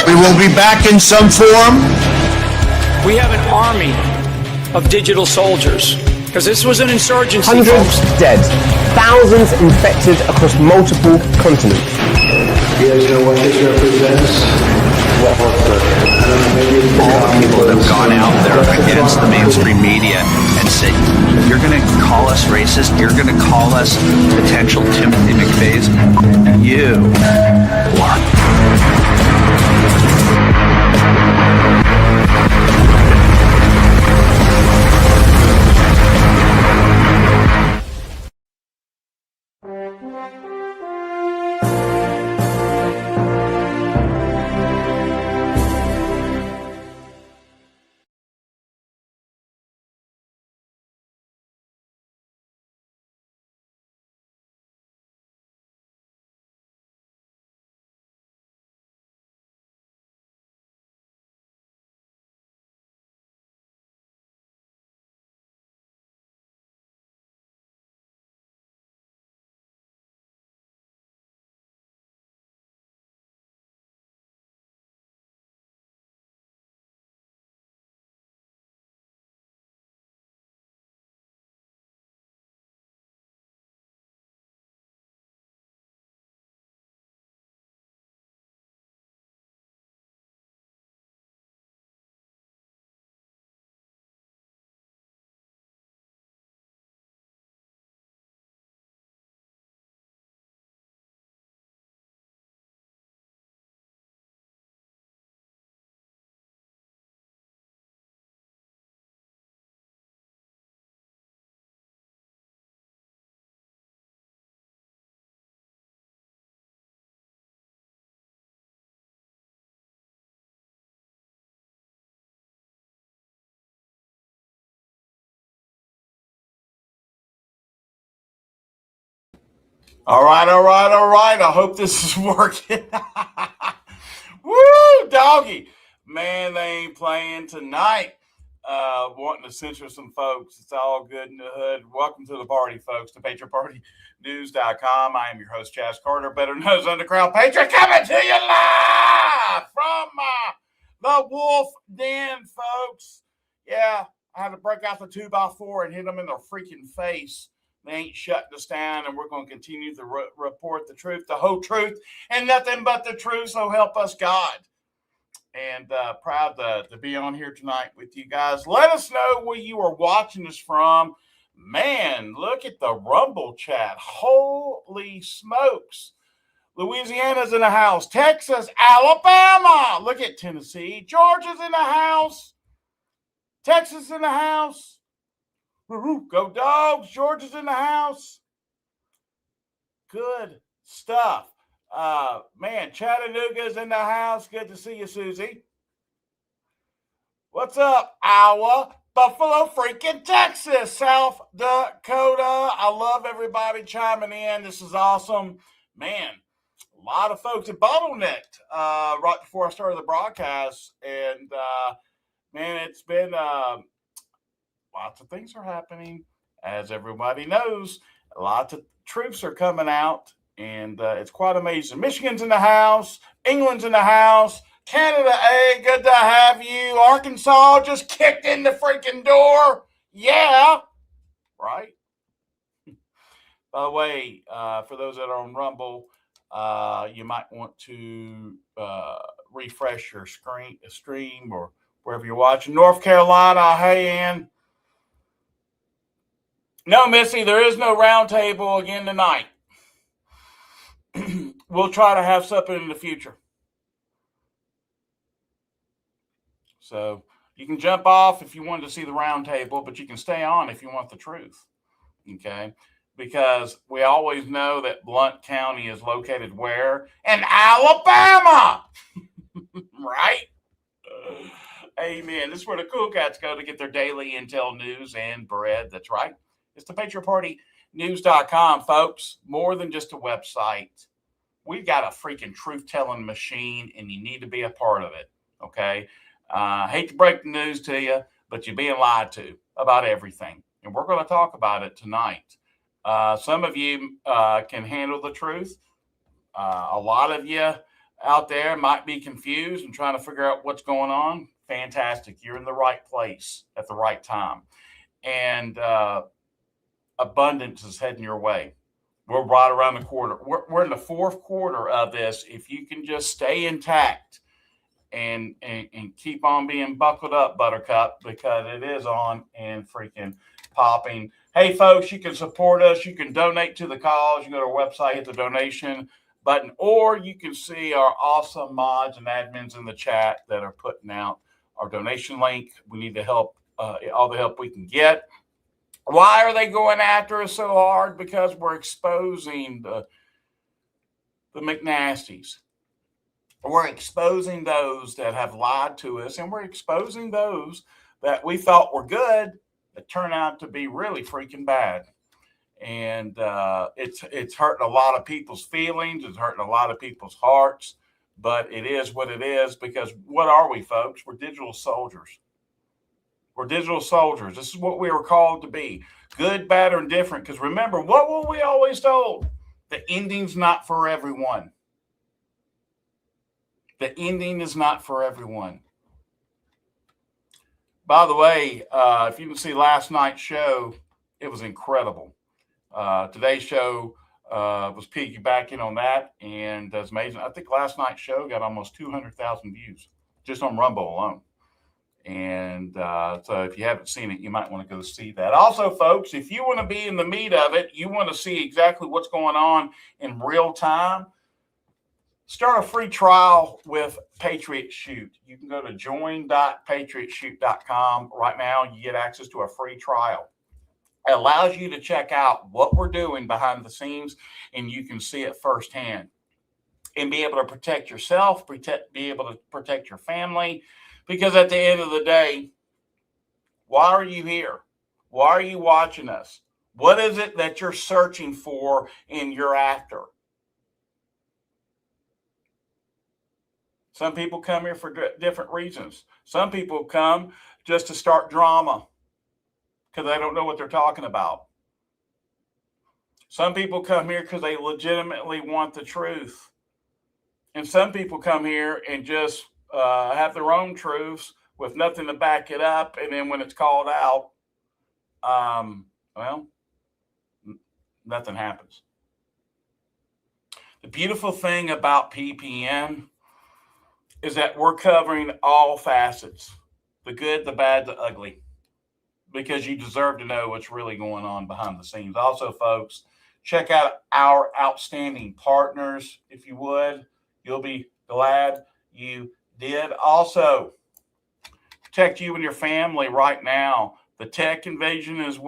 We will be back in some form. We have an army of digital soldiers because this was an insurgency. Hundreds folks. dead, thousands infected across multiple continents. You guys know what this represents? All the people that have gone out there against the mainstream media and said, you're going to call us racist, you're going to call us potential Timothy McVeighs, you are. All right. I hope this is working. Woo, doggy. Man, they ain't playing tonight. Wanting to censor some folks. It's all good in the hood. Welcome to the party, folks, to PatriotPartyNews.com. I am your host, Chas Carter, better known as Underground Patriot, coming to you live from the wolf den, folks. Yeah, I had to break out the 2x4 and hit them in their freaking face. They ain't shutting us down, and we're going to continue to report the truth, the whole truth, and nothing but the truth, so help us God. And proud to be on here tonight with you guys. Let us know where you are watching us from. Man, look at the Rumble chat. Holy smokes. Louisiana's in the house. Texas, Alabama. Look at Tennessee. Georgia's in the house. Texas in the house. Go Dogs. Georgia's in the house. Good stuff. Man, Chattanooga's in the house. Good to see you, Susie. What's up, Iowa? Buffalo, freaking Texas, South Dakota. I love everybody chiming in. This is awesome. Man, a lot of folks at Bottlenecked right before I started the broadcast. And, man, it's been lots of things are happening. As everybody knows, lots of troops are coming out. And it's quite amazing. Michigan's in the house. England's in the house. Canada, hey, good to have you. Arkansas just kicked in the freaking door. Yeah. Right? By the way, for those that are on Rumble, you might want to refresh your stream or wherever you're watching. North Carolina, hey, Ann. No, Missy, there is no round table again tonight. We'll try to have something in the future. So you can jump off if you wanted to see the round table, but you can stay on if you want the truth. Okay? Because we always know that Blount County is located where? In Alabama! Right? Amen. This is where the cool cats go to get their daily intel news and bread. That's right. It's the PatriotPartyNews.com, folks. More than just a website. We've got a freaking truth-telling machine, and you need to be a part of it, okay? Hate to break the news to you, but you're being lied to about everything. And we're going to talk about it tonight. Some of you can handle the truth. A lot of you out there might be confused and trying to figure out what's going on. Fantastic. You're in the right place at the right time. And abundance is heading your way. We're right around the corner. We're in the fourth quarter of this. If you can just stay intact and keep on being buckled up, Buttercup, because it is on and freaking popping. Hey, folks, you can support us. You can donate to the cause. You go to our website, hit the donation button, or you can see our awesome mods and admins in the chat that are putting out our donation link. We need the help, all the help we can get. Why are they going after us so hard? Because we're exposing the McNasties. We're exposing those that have lied to us, and we're exposing those that we thought were good that turn out to be really freaking bad. And it's hurting a lot of people's feelings. It's hurting a lot of people's hearts. But it is what it is, because what are we, folks? We're digital soldiers. We're digital soldiers. This is what we were called to be. Good, bad, or indifferent. Because remember, what were we always told? The ending's not for everyone. The ending is not for everyone. By the way, if you didn't see last night's show, it was incredible. Today's show was piggybacking on that, and that's amazing. I think last night's show got almost 200,000 views just on Rumble alone. And so if you haven't seen it, you might want to go see that. Also, folks, if you want to be in the meat of it, you want to see exactly what's going on in real time, start a free trial with Patriot Shoot. You can go to join.patriotshoot.com. Right now, you get access to a free trial. It allows you to check out what we're doing behind the scenes, and you can see it firsthand and be able to protect yourself, be able to protect your family. Because at the end of the day, why are you here? Why are you watching us? What is it that you're searching for and you're after? Some people come here for different reasons. Some people come just to start drama because they don't know what they're talking about. Some people come here because they legitimately want the truth. And some people come here and just have their own truths with nothing to back it up. And then when it's called out, well, nothing happens. The beautiful thing about PPN is that we're covering all facets, the good, the bad, the ugly, because you deserve to know what's really going on behind the scenes. Also, folks, check out our outstanding partners, if you would. You'll be glad you did. Also, protect you and your family right now. The tech invasion is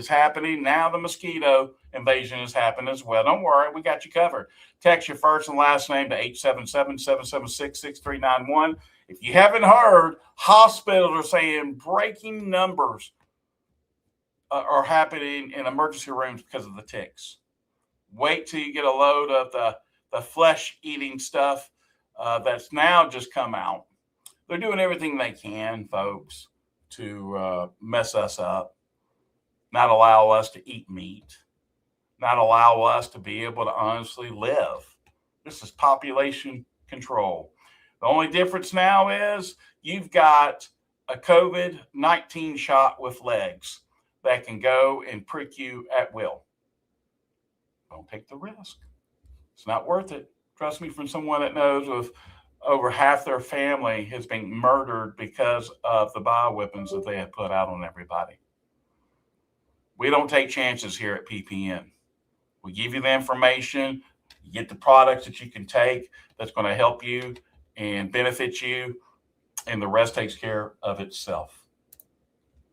happening. Now the mosquito invasion is happening as well. Don't worry, we got you covered. Text your first and last name to 877-776-6391. If you haven't heard, hospitals are saying breaking numbers are happening in emergency rooms because of the ticks. Wait till you get a load of the flesh-eating stuff that's now just come out. They're doing everything they can, folks, to mess us up, not allow us to eat meat, not allow us to be able to honestly live. This is population control. The only difference now is you've got a COVID-19 shot with legs that can go and prick you at will. Don't take the risk. It's not worth it. Trust me, from someone that knows with over half their family has been murdered because of the bioweapons that they have put out on everybody. We don't take chances here at PPN. We give you the information, you get the products that you can take that's going to help you and benefit you, and the rest takes care of itself.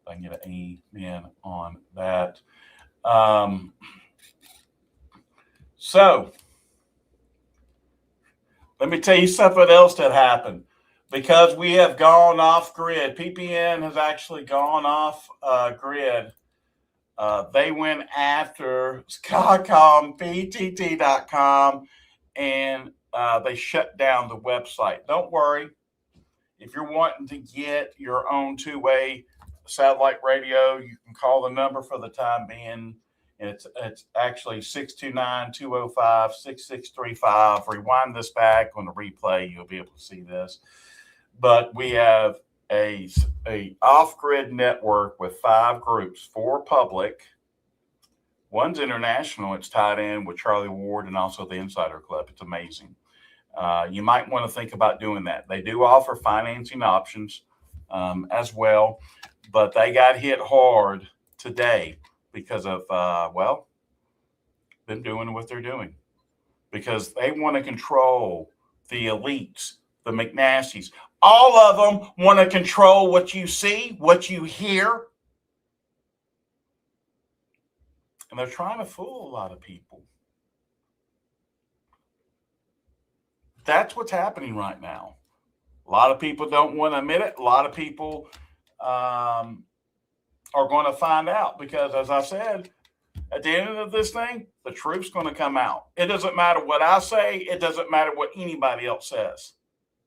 If I can get an amen on that. So, let me tell you something else that happened. Because we have gone off grid, PPN has actually gone off grid. They went after Skycom, PTT.com, and they shut down the website. Don't worry. If you're wanting to get your own two-way satellite radio, you can call the number for the time being. It's actually 629-205-6635. Rewind this back on the replay. You'll be able to see this. But we have a off-grid network with 5 groups, 4 public. One's international. It's tied in with Charlie Ward and also the Insider Club. It's amazing. You might want to think about doing that. They do offer financing options as well, but they got hit hard today because of, them doing what they're doing. Because they want to control the elites, the McNasty's. All of them want to control what you see, what you hear. And they're trying to fool a lot of people. That's what's happening right now. A lot of people don't want to admit it. A lot of people are going to find out because, as I said, at the end of this thing, the truth's going to come out. It doesn't matter what I say. It doesn't matter what anybody else says.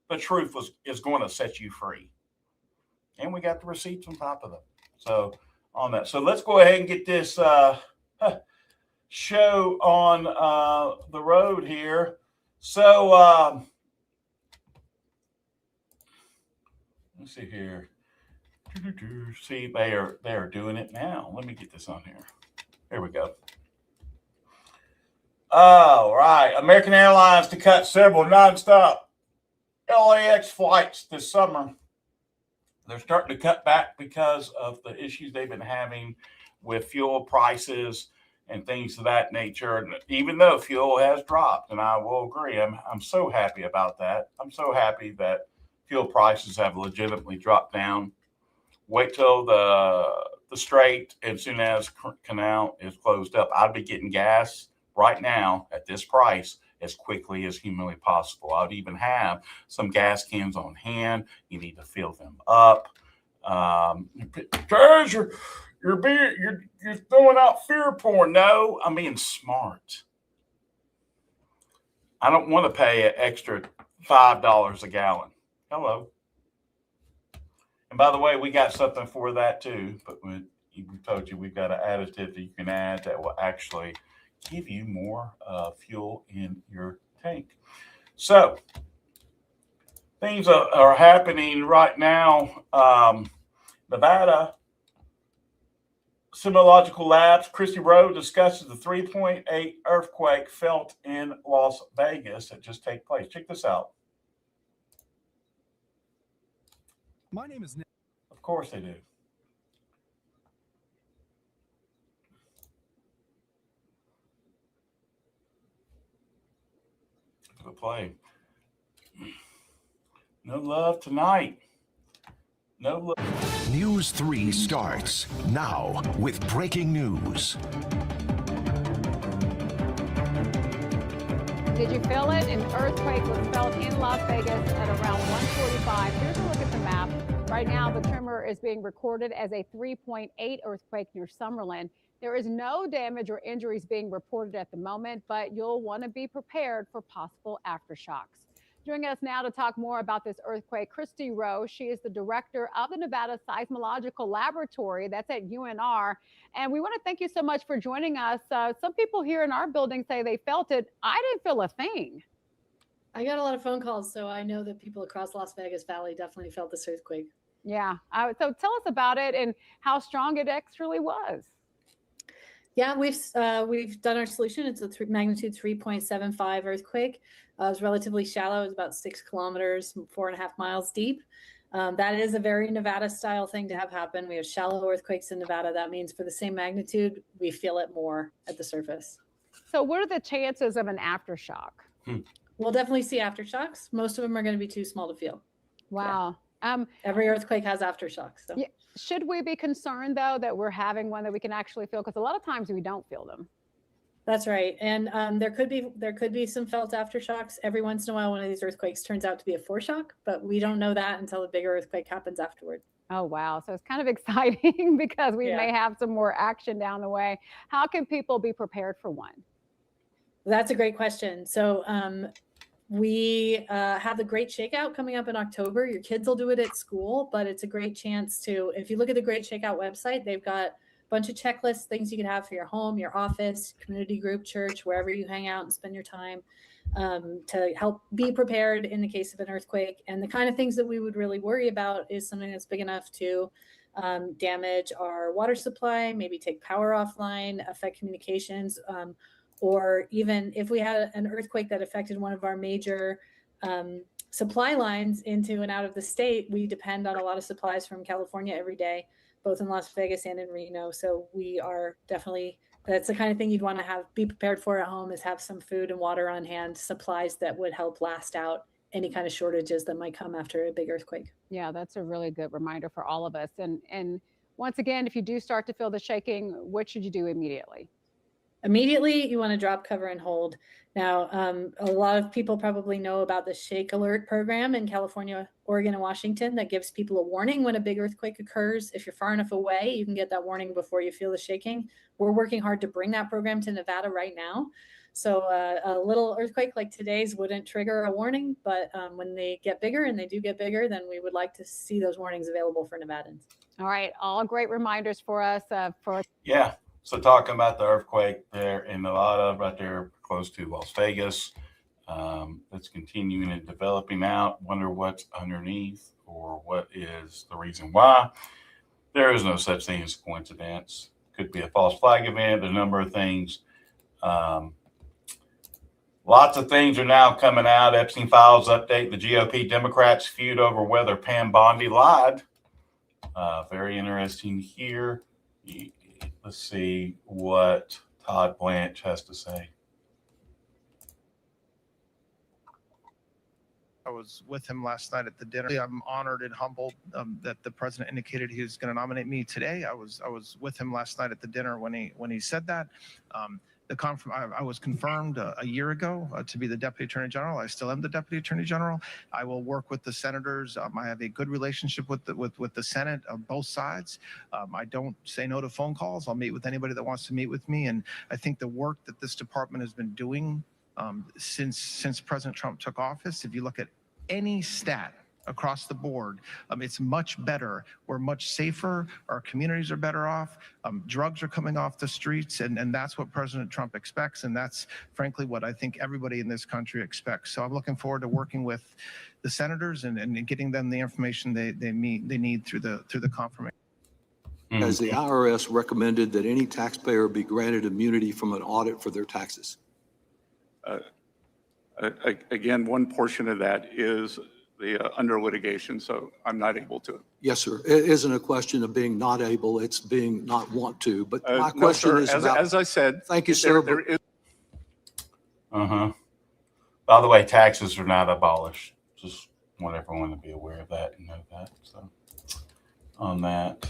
The truth is going to set you free. And we got the receipts on top of them. So on that. So let's go ahead and get this show on the road here. So let's see here. See, they are doing it now. Let me get this on here. There we go. All right. American Airlines to cut several nonstop LAX flights this summer. They're starting to cut back because of the issues they've been having with fuel prices and things of that nature. And even though fuel has dropped, and I will agree, I'm so happy about that. I'm so happy that fuel prices have legitimately dropped down. Wait till the strait, as soon as canal is closed up, I'd be getting gas right now at this price as quickly as humanly possible. I'd even have some gas cans on hand. You need to fill them up. Guys, you're throwing out fear porn. No, I'm being smart. I don't want to pay an extra $5 a gallon. Hello. And by the way, we got something for that too. But we told you we've got an additive that you can add that will actually give you more fuel in your tank. So things are happening right now. Nevada Seismological Labs, Christy Rowe discusses the 3.8 earthquake felt in Las Vegas that just take place. Check this out. My name is Nick. Of course they do. The play. No love tonight. No love. News 3 starts now with breaking news. Did you feel it? An earthquake was felt in Las Vegas at around 1:45. Here's a look at the map. Right now, the tremor is being recorded as a 3.8 earthquake near Summerlin. There is no damage or injuries being reported at the moment, but you'll want to be prepared for possible aftershocks. Joining us now to talk more about this earthquake, Christy Rowe. She is the director of the Nevada Seismological Laboratory. That's at UNR. And we want to thank you so much for joining us. Some people here in our building say they felt it. I didn't feel a thing. I got a lot of phone calls, so I know that people across Las Vegas Valley definitely felt this earthquake. Yeah. So tell us about it and how strong it actually was. Yeah, we've done our solution. It's a magnitude 3.75 earthquake. It was relatively shallow. It was about 6 kilometers, 4.5 miles deep. That is a very Nevada style thing to have happen. We have shallow earthquakes in Nevada. That means for the same magnitude, we feel it more at the surface. So what are the chances of an aftershock? We'll definitely see aftershocks. Most of them are going to be too small to feel. Wow. Yeah. Every earthquake has aftershocks. So. Yeah. Should we be concerned, though, that we're having one that we can actually feel? Because a lot of times we don't feel them. That's right. And there could be some felt aftershocks. Every once in a while, one of these earthquakes turns out to be a foreshock, but we don't know that until a bigger earthquake happens afterward. Oh, wow. So it's kind of exciting because we may have some more action down the way. How can people be prepared for one? That's a great question. So we have the Great Shakeout coming up in October. Your kids will do it at school, but it's a great chance to, if you look at the Great Shakeout website, they've got a bunch of checklists, things you can have for your home, your office, community group, church, wherever you hang out and spend your time, to help be prepared in the case of an earthquake. And the kind of things that we would really worry about is something that's big enough to damage our water supply, maybe take power offline, affect communications, or even if we had an earthquake that affected one of our major supply lines into and out of the state, we depend on a lot of supplies from California every day, both in Las Vegas and in Reno. So we are definitely, that's the kind of thing you'd want to be prepared for at home, is have some food and water on hand, supplies that would help last out any kind of shortages that might come after a big earthquake. Yeah, that's a really good reminder for all of us. And once again, if you do start to feel the shaking, what should you do immediately? Immediately, you want to drop, cover, and hold. Now, a lot of people probably know about the Shake Alert program in California, Oregon, and Washington that gives people a warning when a big earthquake occurs. If you're far enough away, you can get that warning before you feel the shaking. We're working hard to bring that program to Nevada right now. So a little earthquake like today's wouldn't trigger a warning, but when they get bigger, and they do get bigger, then we would like to see those warnings available for Nevadans. All right. All great reminders for us. Yeah. So talking about the earthquake there in Nevada, right there close to Las Vegas, that's continuing and developing out. Wonder what's underneath or what is the reason why. There is no such thing as coincidence. Could be a false flag event. A number of things. Lots of things are now coming out. Epstein Files update. The GOP Democrats feud over whether Pam Bondi lied. Very interesting here. Let's see what Todd Blanche has to say. I was with him last night at the dinner. I'm honored and humbled that the president indicated he was going to nominate me today. I was with him last night at the dinner when he said that. I was confirmed a year ago to be the Deputy Attorney General. I still am the Deputy Attorney General. I will work with the senators. I have a good relationship with the Senate of both sides. I don't say no to phone calls. I'll meet with anybody that wants to meet with me. And I think the work that this department has been doing since President Trump took office, if you look at any stat across the board. It's much better. We're much safer. Our communities are better off. Drugs are coming off the streets, and that's what President Trump expects, and that's frankly what I think everybody in this country expects. So I'm looking forward to working with the senators and getting them the information they need through the confirmation. As the IRS recommended that any taxpayer be granted immunity from an audit for their taxes. Again, one portion of that is the under litigation, so I'm not able to. Yes, sir. It isn't a question of being not able, it's being not want to. But my No, question sir, is as I said. Thank you, sir. There is. By the way, taxes are not abolished. Just want everyone to be aware of that and know that. So on that.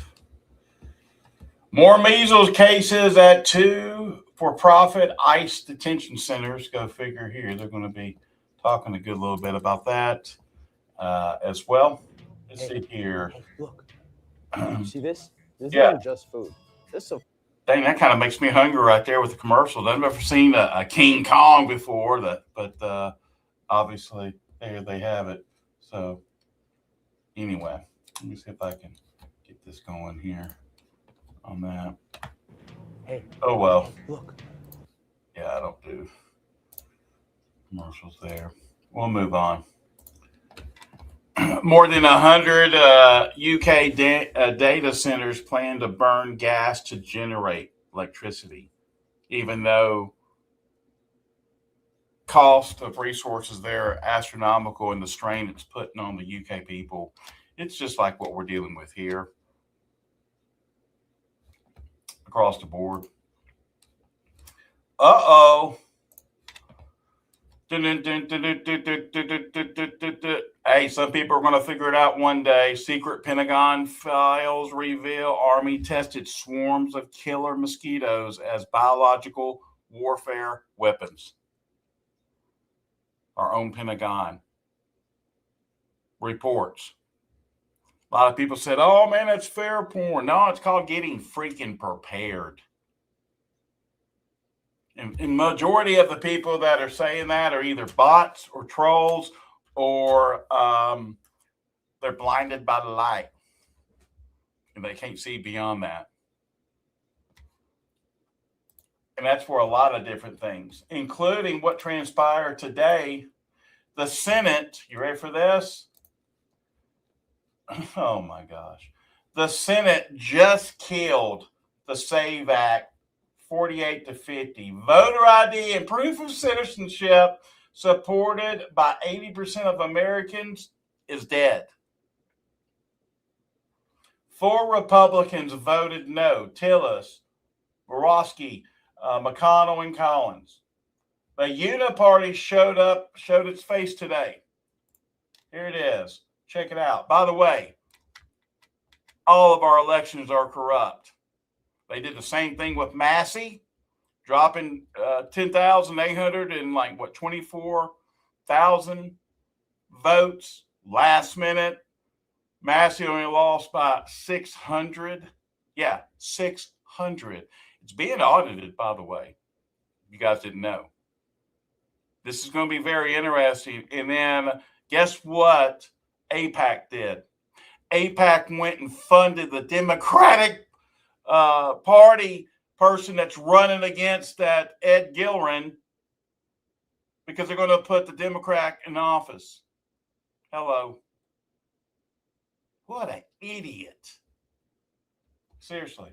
More measles cases at 2 for-profit ICE detention centers. Go figure here. They're going to be talking a good little bit about that as well. Let's see here. Hey, look. You see this? This Yeah. isn't just food. This is a Dang, that kind of makes me hungry right there with the commercials. I've never seen a King Kong before, but obviously there they have it. So anyway, let me see if I can get this going here on that. Hey. Oh, well. look. Yeah, I don't do commercials there. We'll move on. More than 100 UK data centers plan to burn gas to generate electricity, even though cost of resources there are astronomical and the strain it's putting on the UK people. It's just like what we're dealing with here across the board. Uh-oh. Hey, some people are going to figure it out one day. Secret Pentagon files reveal Army tested swarms of killer mosquitoes as biological warfare weapons. Our own Pentagon reports. A lot of people said, oh, man, that's fair porn. No, it's called getting freaking prepared. And majority of the people that are saying that are either bots or trolls or they're blinded by the light and they can't see beyond that. And that's for a lot of different things, including what transpired today. The Senate, you ready for this? Oh my gosh. The Senate just killed the SAVE Act 48-50. Voter ID and proof of citizenship supported by 80% of Americans is dead. 4 Republicans voted no. Tillis, Borowski, McConnell, and Collins. The Uniparty showed its face today. Here it is. Check it out. By the way, all of our elections are corrupt. They did the same thing with Massey, dropping 10,800 and 24,000 votes last minute. Massey only lost by 600. Yeah, 600. It's being audited, by the way. You guys didn't know. This is going to be very interesting. And then guess what AIPAC did? AIPAC went and funded the Democratic Party person that's running against that Ed Gilren because they're going to put the Democrat in office. Hello. What an idiot. Seriously.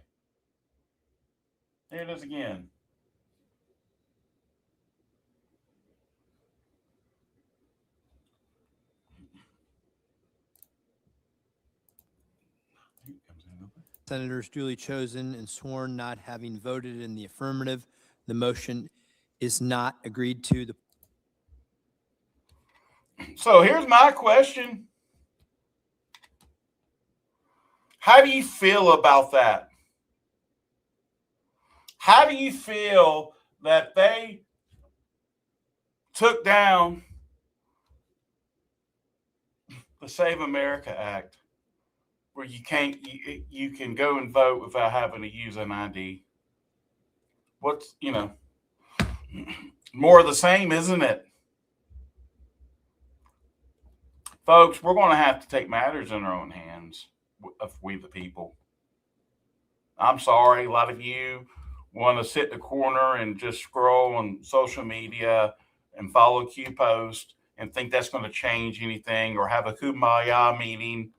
There it is again. Senators duly chosen and sworn not having voted in the affirmative, the motion is not agreed to. So here's my question. How do you feel about that? How do you feel that they took down the Save America Act, where you can go and vote without having to use an ID? What's, more of the same, isn't it? Folks, we're going to have to take matters in our own hands of we the people. I'm sorry, a lot of you want to sit in the corner and just scroll on social media and follow Q post and think that's going to change anything or have a kumbaya meeting.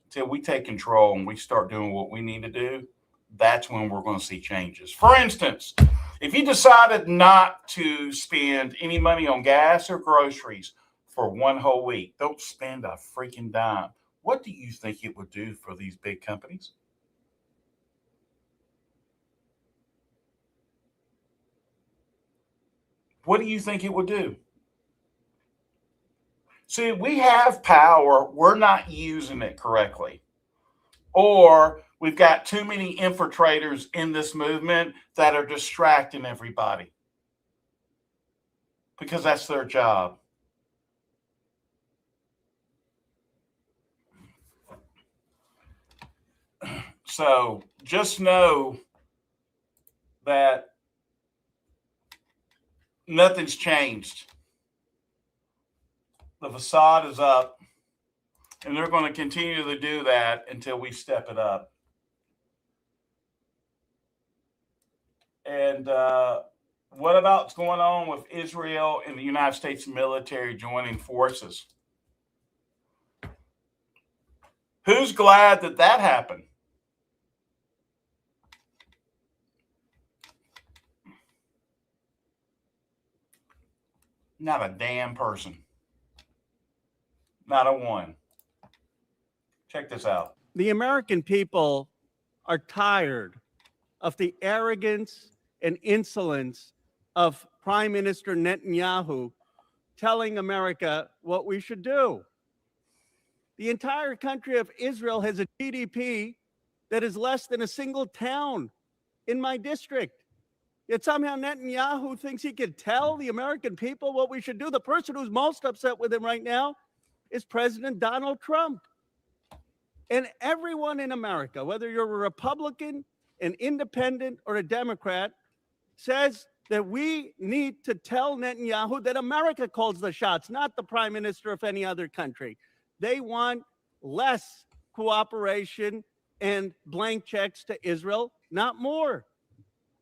Until we take control and we start doing what we need to do, that's when we're going to see changes. For instance, if you decided not to spend any money on gas or groceries for one whole week, don't spend a freaking dime. What do you think it would do for these big companies? What do you think it would do? See, we have power. We're not using it correctly. Or we've got too many infiltrators in this movement that are distracting everybody because that's their job. So just know that nothing's changed. The facade is up, and they're going to continue to do that until we step it up. And what about what's going on with Israel and the United States military joining forces? Who's glad that that happened? Not a damn person. Not a one. Check this out. The American people are tired of the arrogance and insolence of Prime Minister Netanyahu telling America what we should do. The entire country of Israel has a GDP that is less than a single town in my district. Yet somehow Netanyahu thinks he could tell the American people what we should do. The person who's most upset with him right now is President Donald Trump. And everyone in America, whether you're a Republican, an independent, or a Democrat, says that we need to tell Netanyahu that America calls the shots, not the prime minister of any other country. They want less cooperation and blank checks to Israel, not more.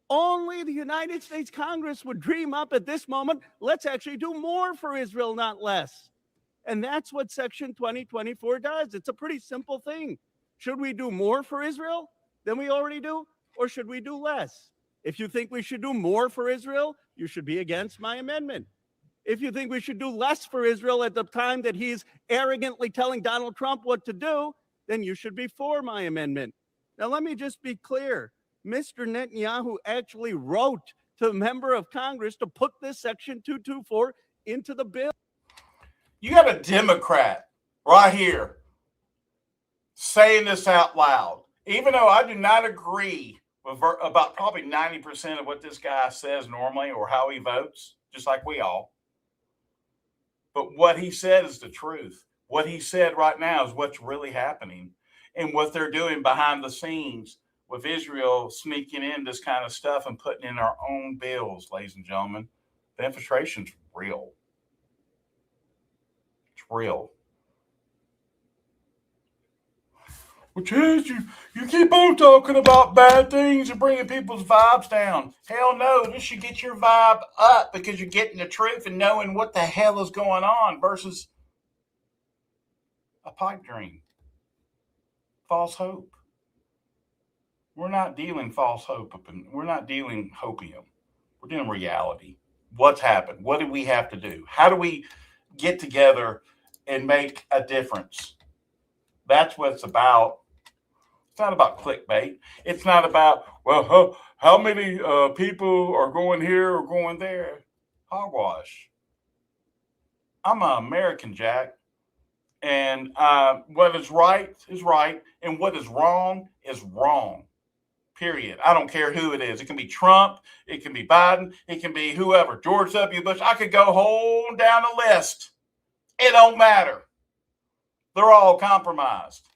Only the United States Congress would dream up at this moment, let's actually do more for Israel, not less. And that's what Section 2024 does. It's a pretty simple thing. Should we do more for Israel than we already do, or should we do less? If you think we should do more for Israel, you should be against my amendment. If you think we should do less for Israel at the time that he's arrogantly telling Donald Trump what to do, then you should be for my amendment. Now, let me just be clear. Mr. Netanyahu actually wrote to a member of Congress to put this Section 224 into the bill. You got a Democrat right here saying this out loud, even though I do not agree with about probably 90% of what this guy says normally or how he votes, just like we all. But what he said is the truth. What he said right now is what's really happening and what they're doing behind the scenes with Israel sneaking in this kind of stuff and putting in our own bills, ladies and gentlemen. The infiltration's real. It's real. Which is you keep on talking about bad things and bringing people's vibes down. Hell no, this should get your vibe up because you're getting the truth and knowing what the hell is going on versus a pipe dream. False hope. We're not dealing false hope. We're not dealing hopium. We're dealing reality. What's happened? What do we have to do? How do we get together and make a difference? That's what it's about. It's not about clickbait. It's not about, well, how many people are going here or going there? Hogwash. I'm an American, Jack. And what is right, and what is wrong is wrong. Period. I don't care who it is. It can be Trump. It can be Biden. It can be whoever. George W. Bush. I could go whole down the list. It don't matter. They're all compromised.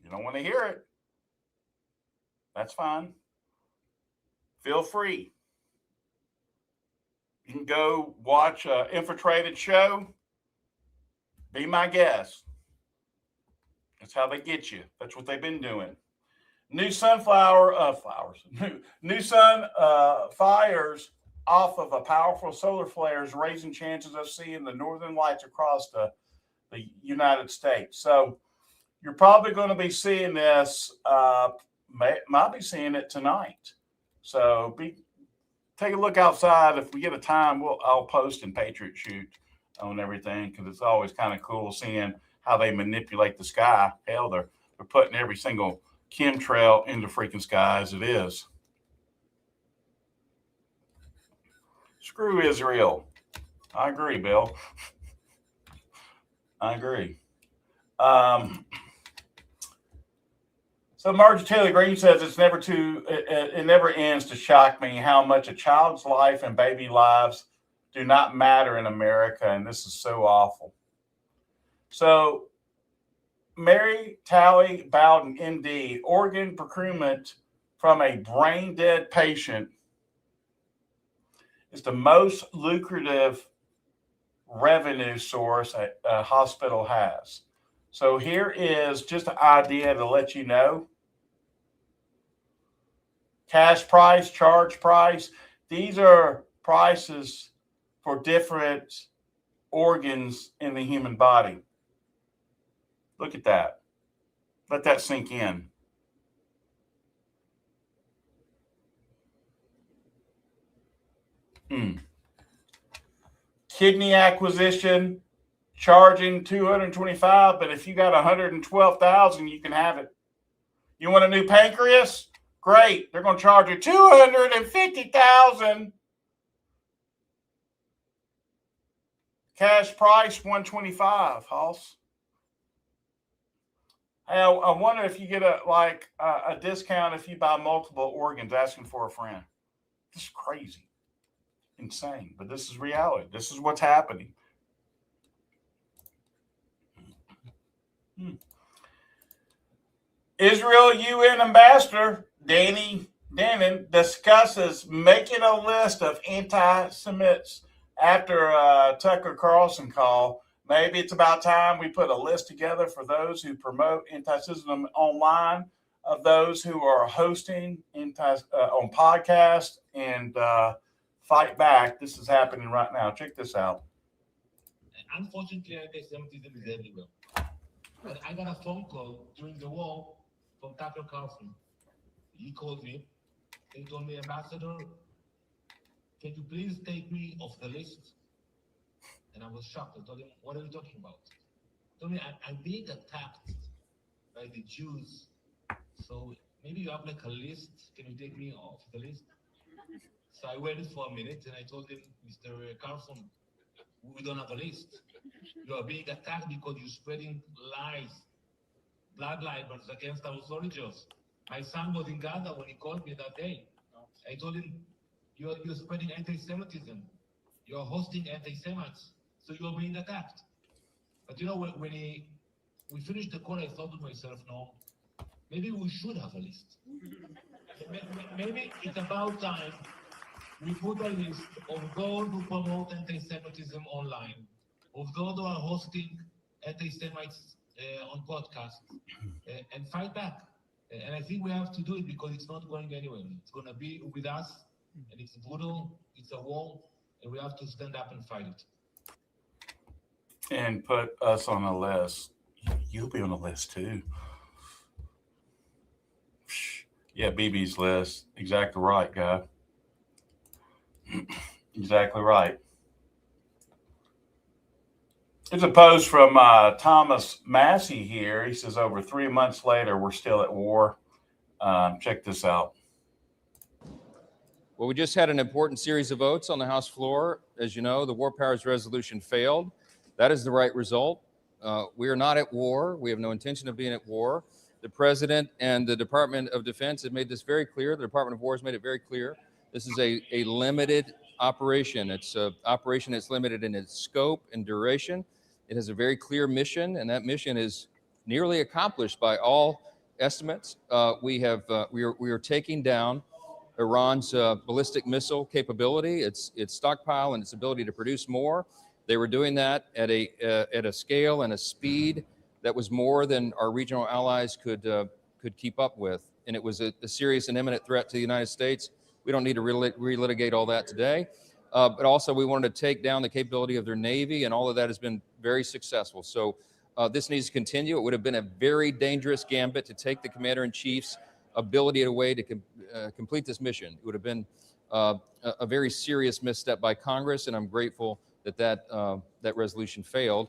You don't want to hear it. That's fine. Feel free. You can go watch an infiltrated show Be my guest. That's how they get you. That's what they've been doing. New sunflower new sun fires off of a powerful solar flares, raising chances of seeing the northern lights across the United States. So you're probably going to be seeing this. Might be seeing it tonight. So take a look outside. If we get a time, I'll post in Patriot Shoot on everything, because it's always kind of cool seeing how they manipulate the sky. Hell, they're putting every single chemtrail in the freaking sky as it is. Screw Israel. I agree, Bill. I agree. So Marjorie Taylor Greene says it never ends to shock me how much a child's life and baby lives do not matter in America, and this is so awful. So Mary Talley Bowden, MD, organ procurement from a brain dead patient is the most lucrative revenue source a hospital has. So here is just an idea to let you know. Cash price, charge price. These are prices for different organs in the human body. Look at that. Let that sink in. Kidney acquisition, charging $225, but if you got $112,000, you can have it. You want a new pancreas? Great. They're going to charge you $250,000. Cash price $125, Hoss. Hey, I wonder if you get a discount if you buy multiple organs, asking for a friend. This is crazy. Insane, but this is reality. This is what's happening. Israel UN Ambassador Danny Danon discusses making a list of anti-Semites after Tucker Carlson call. Maybe it's about time we put a list together for those who promote anti-Semitism online, of those who are hosting on podcasts and fight back. This is happening right now. Check this out. Unfortunately, anti-Semitism is everywhere. But I got a phone call during the war from Tucker Carlson. He called me. He told me, Ambassador, can you please take me off the list? And I was shocked. I told him, what are you talking about? He told me, I'm being attacked by the Jews. So maybe you have like a list. Can you take me off the list? So I waited for a minute and I told him, Mr. Carlson, we don't have a list. You are being attacked because you're spreading lies, blood libels against our soldiers. My son was in Gaza when he called me that day. I told him, you're spreading anti-Semitism. You're hosting anti-Semites. So you're being attacked. But you know, when we finished the call, I thought to myself, no, maybe we should have a list. Maybe it's about time we put a list of those who promote anti-Semitism online, of those who are hosting anti-Semites on podcasts, and fight back. And I think we have to do it because it's not going anywhere. It's going to be with us, and it's brutal, it's a war, and we have to stand up and fight it. And put us on a list. You'll be on the list too. Yeah, BB's list. Exactly right, guy. Exactly right. There's a post from Thomas Massey here. He says, over 3 months later, we're still at war. Check this out. Well, we just had an important series of votes on the House floor. As you know, the War Powers Resolution failed. That is the right result. We are not at war. We have no intention of being at war. The President and the Department of Defense have made this very clear. The Department of War has made it very clear. This is a limited operation. It's an operation that's limited in its scope and duration. It has a very clear mission, and that mission is nearly accomplished by all estimates. We are taking down Iran's ballistic missile capability, its stockpile, and its ability to produce more. They were doing that at a scale and a speed that was more than our regional allies could keep up with. And it was a serious and imminent threat to the United States. We don't need to relitigate all that today. But also we wanted to take down the capability of their Navy, and all of that has been very successful. So this needs to continue. It would have been a very dangerous gambit to take the Commander-in-Chief's ability away to complete this mission. It would have been a very serious misstep by Congress, and I'm grateful that that resolution failed.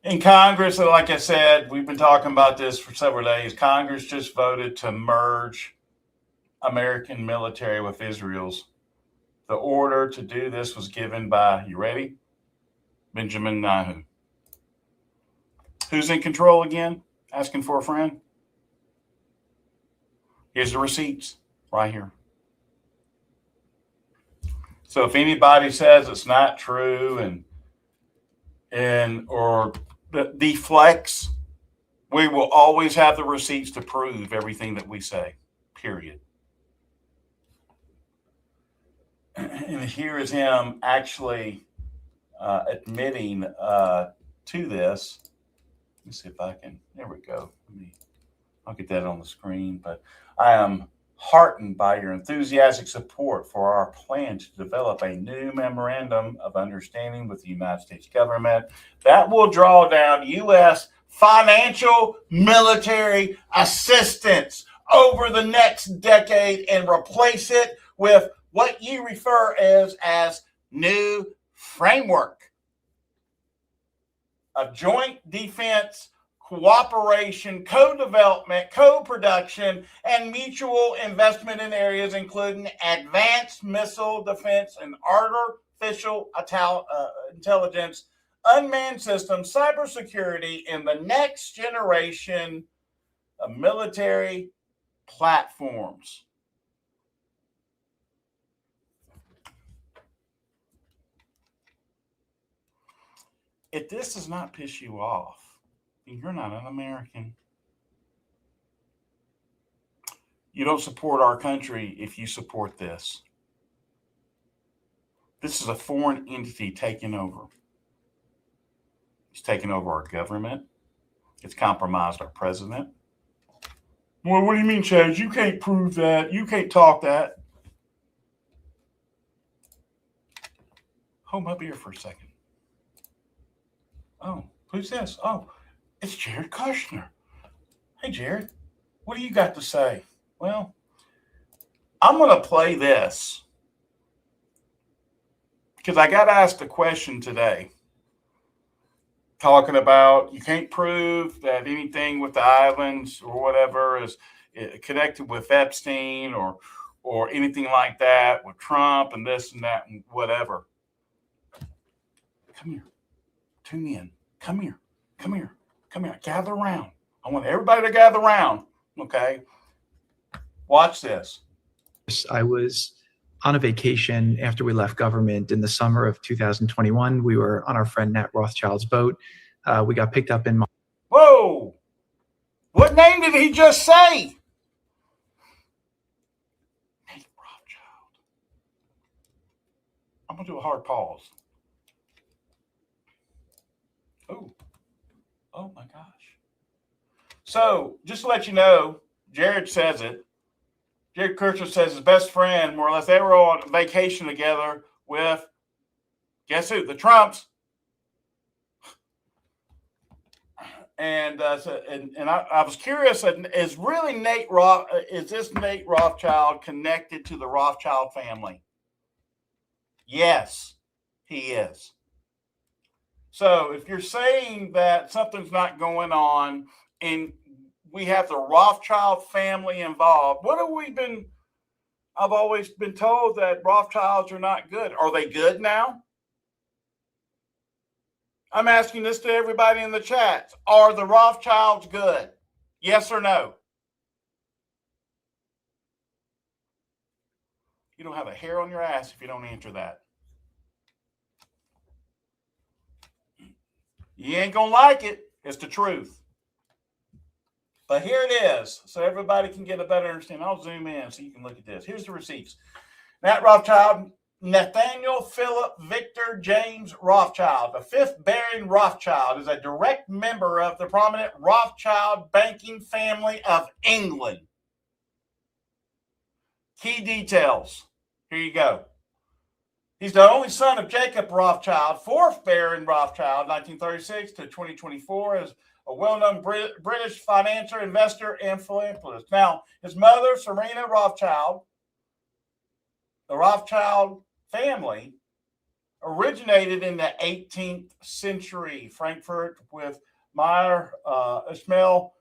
In Congress, like I said, we've been talking about this for several days. Congress just voted to merge American military with Israel's. The order to do this was given by, you ready? Benjamin Netanyahu. Who's in control again? Asking for a friend? Here's the receipts right here. So if anybody says it's not true or deflects, we will always have the receipts to prove everything that we say, period. And here is him actually admitting to this. Let me see if I can, there we go. I'll get that on the screen, but I am heartened by your enthusiastic support for our plan to develop a new memorandum of understanding with the United States government that will draw down U.S. financial military assistance over the next decade and replace it with what you refer as new framework of joint defense cooperation, co-development, co-production, and mutual investment in areas including advanced missile defense and artificial intelligence, unmanned systems, cybersecurity, and the next generation of military platforms. If this does not piss you off, you're not an American. You don't support our country if you support this. This is a foreign entity taking over. It's taken over our government. It's compromised our president. Well, what do you mean, Chaz? You can't prove that. You can't talk that. Hold my beer for a second. Oh, who's this? Oh, it's Jared Kushner. Hey, Jared, what do you got to say? Well, I'm going to play this because I got asked a question today talking about you can't prove that anything with the islands or whatever is connected with Epstein or anything like that with Trump and this and that and whatever. Come here. Tune in. Come here. Come here. Come here. Gather around. I want everybody to gather around. Okay. Watch this. I was on a vacation after we left government in the summer of 2021. We were on our friend Nat Rothschild's boat. We got picked up in. Whoa! What name did he just say? Nate Rothschild. I'm going to do a hard pause. Oh my gosh. So just to let you know, Jared says it. Jared Kushner says his best friend, more or less, they were on vacation together with, guess who? The Trumps. And I was curious, is really is this Nate Rothschild connected to the Rothschild family? Yes, he is. So if you're saying that something's not going on and we have the Rothschild family involved, I've always been told that Rothschilds are not good. Are they good now? I'm asking this to everybody in the chat. Are the Rothschilds good? Yes or no? You don't have a hair on your ass if you don't answer that. You ain't going to like it. It's the truth. But here it is, so everybody can get a better understanding. I'll zoom in so you can look at this. Here's the receipts. Nat Rothschild, Nathaniel Philip Victor James Rothschild, the fifth Baron Rothschild, is a direct member of the prominent Rothschild banking family of England. Key details. Here you go. He's the only son of Jacob Rothschild, fourth Baron Rothschild, 1936 to 2024, as a well-known British financier, investor, and philanthropist. Now, his mother, Serena Rothschild, the Rothschild family, originated in the 18th century, Frankfurt, with Meyer Ishmael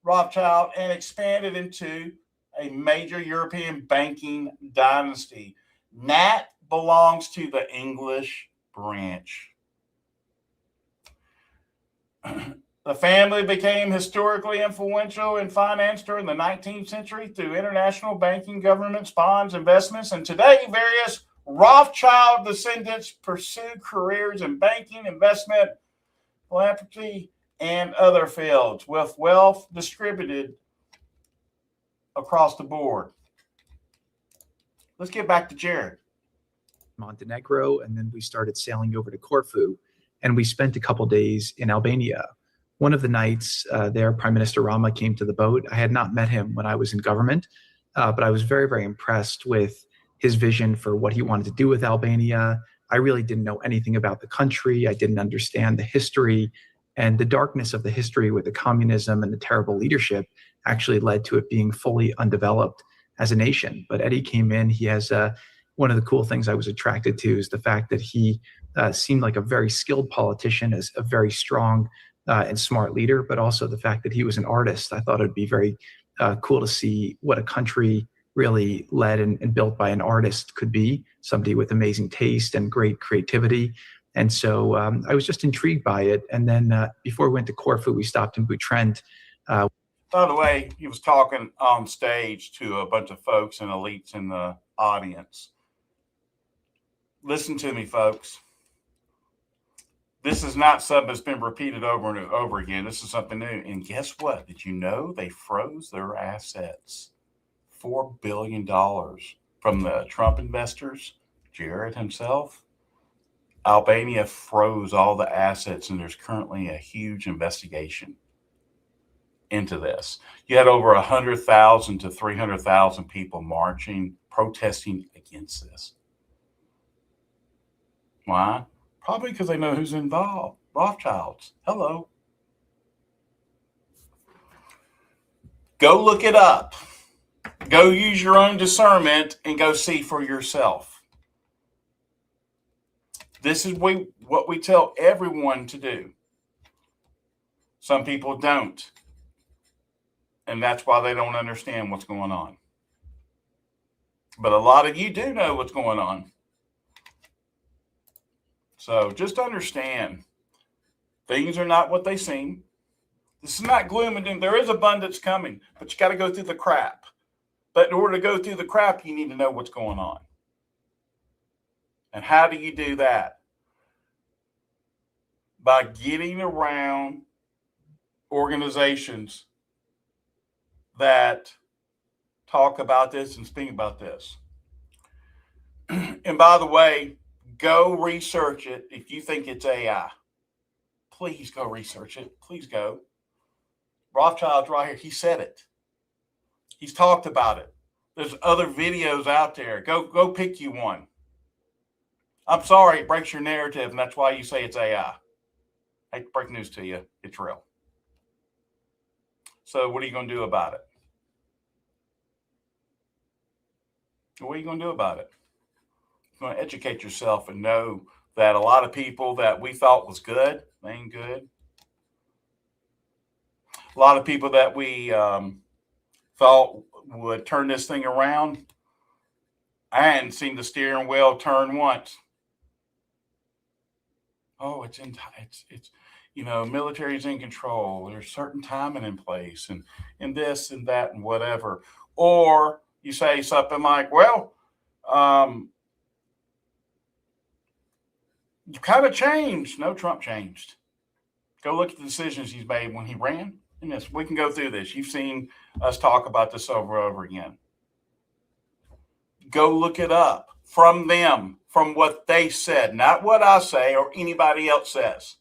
Rothschild, and expanded into a major European banking dynasty. Nat belongs to the English branch. The family became historically influential in finance during the 19th century through international banking, governments, bonds, investments, and today various Rothschild descendants pursue careers in banking, investment, philanthropy, and other fields, with wealth distributed across the board. Let's get back to Jared. Montenegro, and then we started sailing over to Corfu, and we spent a couple days in Albania. One of the nights there, Prime Minister Rama came to the boat. I had not met him when I was in government, but I was very, very impressed with his vision for what he wanted to do with Albania. I really didn't know anything about the country. I didn't understand the history, and the darkness of the history with the communism and the terrible leadership actually led to it being fully undeveloped as a nation. But Eddie came in. He has one of the cool things I was attracted to is the fact that he seemed like a very skilled politician, as a very strong and smart leader, but also the fact that he was an artist. I thought it'd be very cool to see what a country really led and built by an artist could be, somebody with amazing taste and great creativity. And so I was just intrigued by it. And then before we went to Corfu, we stopped in Butrend. By the way, he was talking on stage to a bunch of folks and elites in the audience. Listen to me, folks. This is not something that's been repeated over and over again. This is something new. And guess what? Did you know they froze their assets? $4 billion from the Trump investors, Jared himself. Albania froze all the assets, and there's currently a huge investigation into this. You had over 100,000 to 300,000 people marching, protesting against this. Why? Probably because they know who's involved. Rothschilds. Hello. Go look it up. Go use your own discernment and go see for yourself. This is what we tell everyone to do. Some people don't. And that's why they don't understand what's going on. But a lot of you do know what's going on. So just understand, things are not what they seem. This is not gloom and doom. There is abundance coming, but you got to go through the crap. But in order to go through the crap, you need to know what's going on. And how do you do that? By getting around organizations that talk about this and speak about this. And by the way, go research it. If you think it's AI, please go research it. Please go. Rothschild's right here. He said it. He's talked about it. There's other videos out there. Go pick you one. I'm sorry, it breaks your narrative, and that's why you say it's AI. I hate to break news to you. It's real. So what are you going to do about it? What are you going to do about it? You're going to educate yourself and know that a lot of people that we thought was good, they ain't good. A lot of people that we thought would turn this thing around, I hadn't seen the steering wheel turn once. Oh, it's military's in control. There's certain timing in place and this and that and whatever. Or you say something like, well, you kind of changed. No, Trump changed. Go look at the decisions he's made when he ran And yes, we can go through this. You've seen us talk about this over and over again. Go look it up from them, from what they said, not what I say or anybody else says.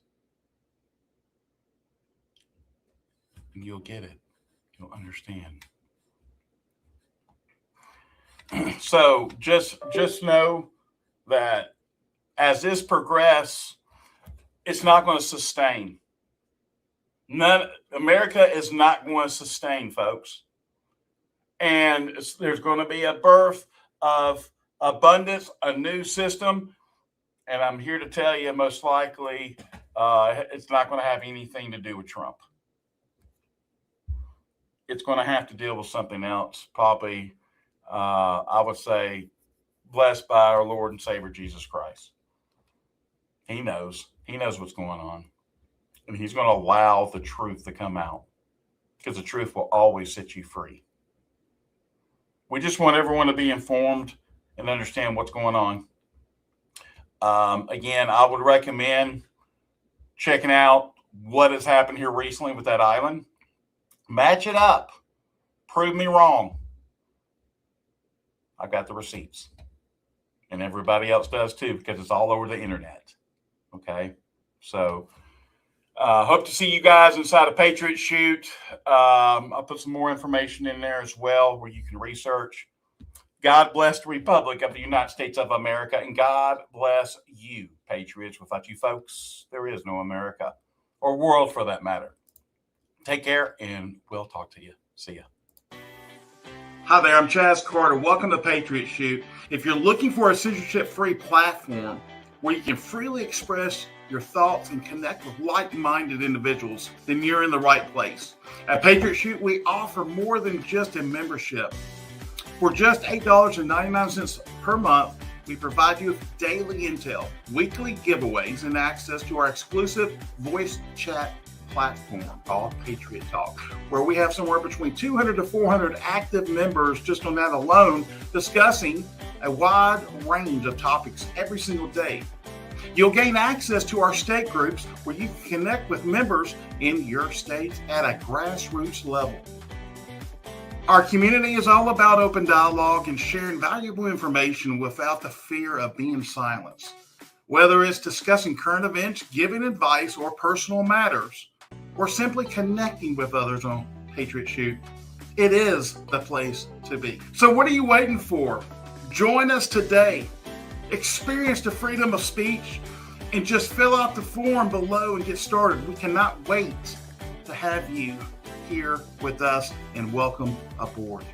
And you'll get it. You'll understand. So just know that as this progresses, it's not going to sustain. America is not going to sustain, folks. And there's going to be a birth of abundance, a new system. And I'm here to tell you, most likely, it's not going to have anything to do with Trump. It's going to have to deal with something else, probably, I would say, blessed by our Lord and Savior, Jesus Christ. He knows. He knows what's going on. And he's going to allow the truth to come out, because the truth will always set you free. We just want everyone to be informed and understand what's going on. Again, I would recommend checking out what has happened here recently with that island. Match it up. Prove me wrong. I got the receipts. And everybody else does too, because it's all over the internet. Okay? So, hope to see you guys inside of Patriot Shoot. I'll put some more information in there as well where you can research. God bless the Republic of the United States of America, and God bless you, Patriots. Without you folks, there is no America, or world for that matter. Take care, and we'll talk to you. See ya. Hi there, I'm Chaz Carter. Welcome to Patriot Shoot. If you're looking for a censorship-free platform where you can freely express your thoughts and connect with like-minded individuals, then you're in the right place. At Patriot Shoot, we offer more than just a membership. For just $8.99 per month, we provide you with daily intel, weekly giveaways, and access to our exclusive voice chat platform called Patriot Talk, where we have somewhere between 200 to 400 active members just on that alone, discussing a wide range of topics every single day. You'll gain access to our state groups where you can connect with members in your states at a grassroots level. Our community is all about open dialogue and sharing valuable information without the fear of being silenced. Whether it's discussing current events, giving advice, or personal matters, or simply connecting with others on Patriot Shoot, it is the place to be. So what are you waiting for? Join us today. Experience the freedom of speech and just fill out the form below and get started. We cannot wait to have you here with us, and welcome aboard.